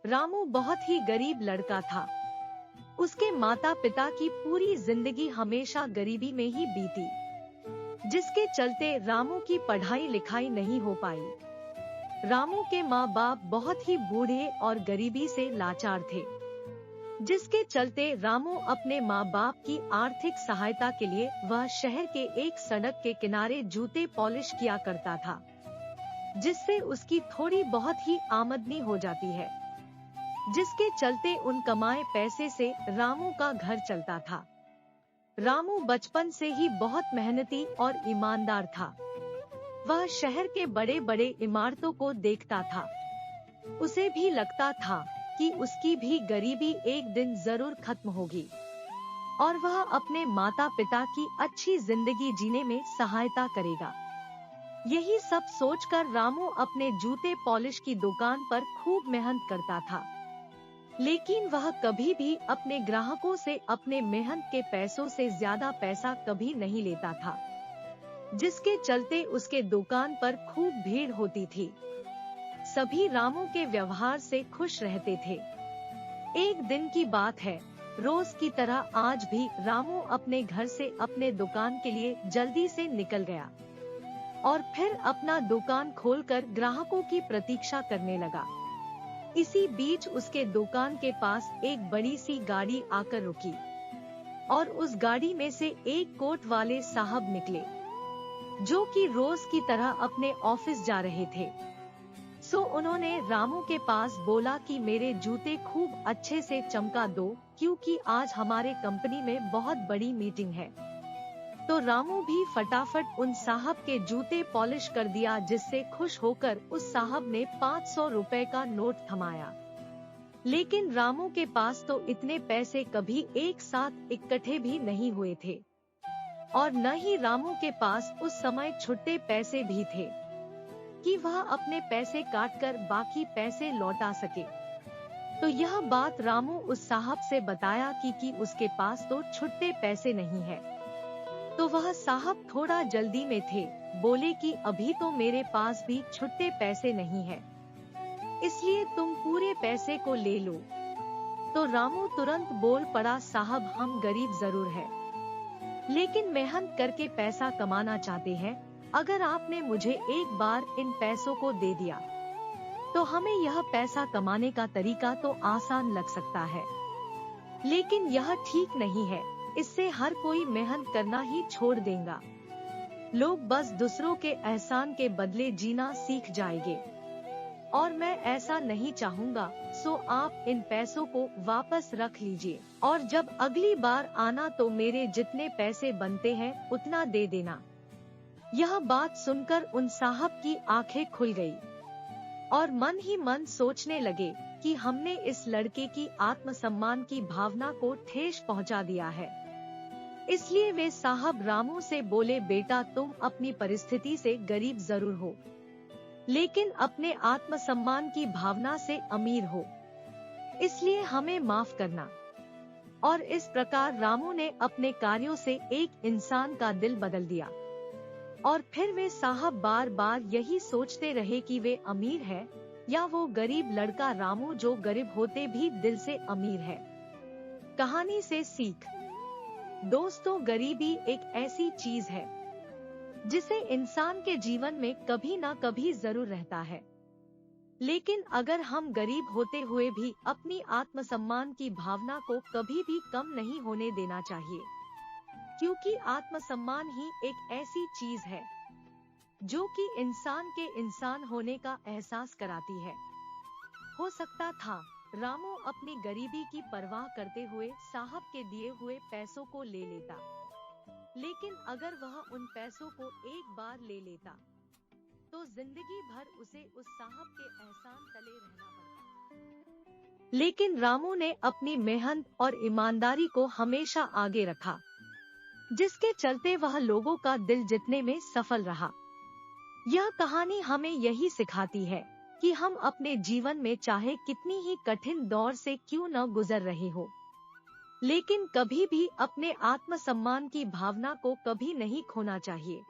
रामू बहुत ही गरीब लड़का था। उसके माता पिता की पूरी जिंदगी हमेशा गरीबी में ही बीती, जिसके चलते रामू की पढ़ाई लिखाई नहीं हो पाई। रामू के माँ बाप बहुत ही बूढ़े और गरीबी से लाचार थे, जिसके चलते रामू अपने माँ बाप की आर्थिक सहायता के लिए वह शहर के एक सड़क के किनारे जूते पॉलिश किया करता था, जिससे उसकी थोड़ी बहुत ही आमदनी हो जाती है, जिसके चलते उन कमाए पैसे से रामू का घर चलता था। रामू बचपन से ही बहुत मेहनती और ईमानदार था। वह शहर के बड़े बड़े इमारतों को देखता था। उसे भी लगता था कि उसकी भी गरीबी एक दिन जरूर खत्म होगी और वह अपने माता पिता की अच्छी जिंदगी जीने में सहायता करेगा। यही सब सोचकर रामू अपने जूते पॉलिश की दुकान पर खूब मेहनत करता था, लेकिन वह कभी भी अपने ग्राहकों से अपने मेहनत के पैसों से ज्यादा पैसा कभी नहीं लेता था, जिसके चलते उसके दुकान पर खूब भीड़ होती थी। सभी रामू के व्यवहार से खुश रहते थे। एक दिन की बात है, रोज की तरह आज भी रामू अपने घर से अपने दुकान के लिए जल्दी से निकल गया और फिर अपना दुकान खोलकर ग्राहकों की प्रतीक्षा करने लगा। इसी बीच उसके दुकान के पास एक बड़ी सी गाड़ी आकर रुकी और उस गाड़ी में से एक कोट वाले साहब निकले, जो कि रोज की तरह अपने ऑफिस जा रहे थे। सो उन्होंने रामू के पास बोला कि मेरे जूते खूब अच्छे से चमका दो, क्योंकि आज हमारे कंपनी में बहुत बड़ी मीटिंग है। तो रामू भी फटाफट उन साहब के जूते पॉलिश कर दिया, जिससे खुश होकर उस साहब ने 500 रुपए का नोट थमाया। लेकिन रामू के पास तो इतने पैसे कभी एक साथ इकट्ठे भी नहीं हुए थे और न ही रामू के पास उस समय छुट्टे पैसे भी थे कि वह अपने पैसे काटकर बाकी पैसे लौटा सके। तो यह बात रामू उस साहब से बताया कि उसके पास तो छुट्टे पैसे नहीं है। तो वह साहब थोड़ा जल्दी में थे, बोले कि अभी तो मेरे पास भी छुट्टे पैसे नहीं है, इसलिए तुम पूरे पैसे को ले लो। तो रामू तुरंत बोल पड़ा, साहब हम गरीब जरूर है, लेकिन मेहनत करके पैसा कमाना चाहते हैं। अगर आपने मुझे एक बार इन पैसों को दे दिया तो हमें यह पैसा कमाने का तरीका तो आसान लग सकता है, लेकिन यह ठीक नहीं है। इससे हर कोई मेहनत करना ही छोड़ देगा। लोग बस दूसरों के एहसान के बदले जीना सीख जाएंगे और मैं ऐसा नहीं चाहूँगा। सो आप इन पैसों को वापस रख लीजिए और जब अगली बार आना तो मेरे जितने पैसे बनते हैं उतना दे देना। यह बात सुनकर उन साहब की आंखें खुल गई और मन ही मन सोचने लगे कि हमने इस लड़के की आत्मसम्मान की भावना को ठेस पहुंचा दिया है। इसलिए वे साहब रामू से बोले, बेटा तुम अपनी परिस्थिति से गरीब जरूर हो, लेकिन अपने आत्मसम्मान की भावना से अमीर हो, इसलिए हमें माफ करना। और इस प्रकार रामू ने अपने कार्यों से एक इंसान का दिल बदल दिया। और फिर वे साहब बार बार यही सोचते रहे कि वे अमीर है या वो गरीब लड़का रामू, जो गरीब होते भी दिल से अमीर है। कहानी से सीख। दोस्तों, गरीबी एक ऐसी चीज है जिसे इंसान के जीवन में कभी ना कभी जरूर रहता है, लेकिन अगर हम गरीब होते हुए भी अपनी आत्मसम्मान की भावना को कभी भी कम नहीं होने देना चाहिए, क्योंकि आत्मसम्मान ही एक ऐसी चीज है जो कि इंसान के इंसान होने का एहसास कराती है। हो सकता था रामू अपनी गरीबी की परवाह करते हुए साहब के दिए हुए पैसों को ले लेता, लेकिन अगर वह उन पैसों को एक बार ले लेता तो जिंदगी भर उसे उस साहब के एहसान तले रहना पड़ता। लेकिन रामू ने अपनी मेहनत और ईमानदारी को हमेशा आगे रखा, जिसके चलते वह लोगों का दिल जीतने में सफल रहा। यह कहानी हमें यही सिखाती है कि हम अपने जीवन में चाहे कितनी ही कठिन दौर से क्यों न गुजर रहे हो, लेकिन कभी भी अपने आत्मसम्मान की भावना को कभी नहीं खोना चाहिए,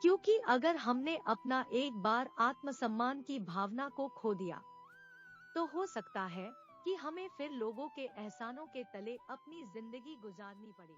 क्योंकि अगर हमने अपना एक बार आत्मसम्मान की भावना को खो दिया तो हो सकता है कि हमें फिर लोगों के एहसानों के तले अपनी जिंदगी गुजारनी पड़े।